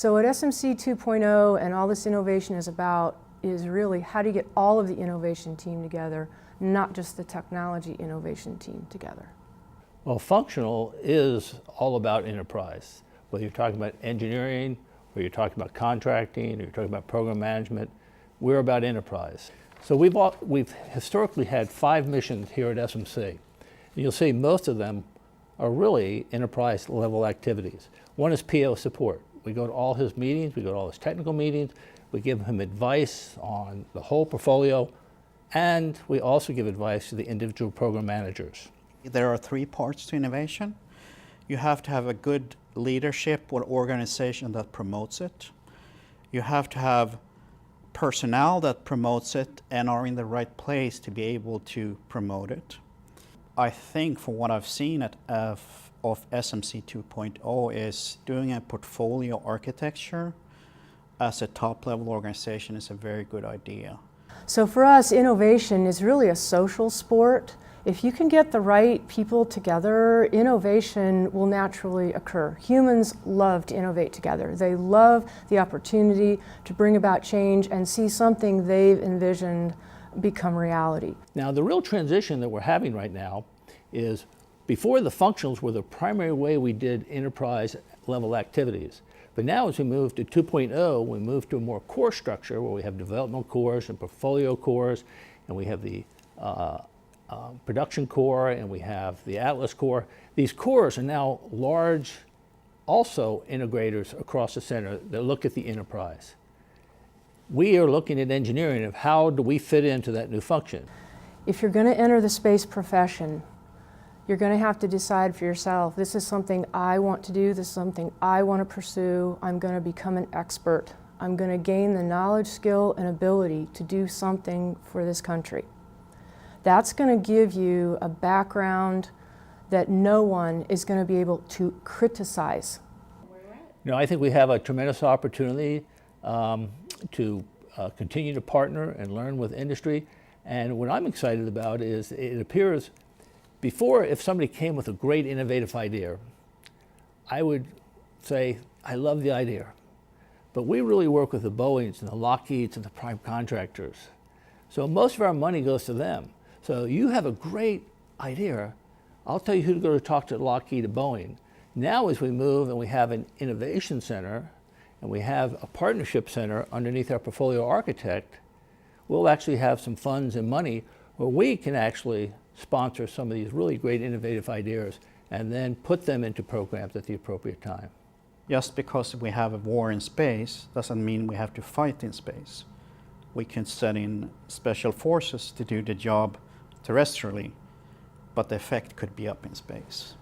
So what SMC 2.0 and all this innovation is about is really how do you get all of the innovation team together, not just the technology innovation team together. Well, functional is all about enterprise. Whether you're talking about engineering, or you're talking about contracting, or you're talking about program management, we're about enterprise. So we've historically had 5 missions here at SMC. And you'll see most of them are really enterprise level activities. One is PO support. We go to all his meetings, we go to all his technical meetings, we give him advice on the whole portfolio, and we also give advice to the individual program managers. There are 3 parts to innovation. You have to have a good leadership or organization that promotes it. You have to have personnel that promotes it and are in the right place to be able to promote it. I think from what I've seen of SMC 2.0 is doing a portfolio architecture as a top-level organization is a very good idea. So for us, innovation is really a social sport. If you can get the right people together, innovation will naturally occur. Humans love to innovate together. They love the opportunity to bring about change and see something they've envisioned become reality. Now, the real transition that we're having right now is before the functionals were the primary way we did enterprise level activities. But now as we move to 2.0, we move to a more core structure where we have developmental cores and portfolio cores, and we have the production core, and we have the Atlas core. These cores are now large, also integrators across the center that look at the enterprise. We are looking at engineering of how do we fit into that new function. If you're going to enter the space profession, you're going to have to decide for yourself, this is something I want to do, this is something I want to pursue, I'm going to become an expert. I'm going to gain the knowledge, skill, and ability to do something for this country. That's going to give you a background that no one is going to be able to criticize. You know, I think we have a tremendous opportunity to continue to partner and learn with industry. And what I'm excited about is it appears before, if somebody came with a great innovative idea, I would say, I love the idea. But we really work with the Boeings and the Lockheeds and the prime contractors. So most of our money goes to them. So you have a great idea, I'll tell you who to go to talk to Lockheed or Boeing. Now as we move and we have an innovation center and we have a partnership center underneath our portfolio architect, we'll actually have some funds and money where we can actually sponsor some of these really great innovative ideas and then put them into programs at the appropriate time. Just because we have a war in space doesn't mean we have to fight in space. We can send in special forces to do the job terrestrially, but the effect could be up in space.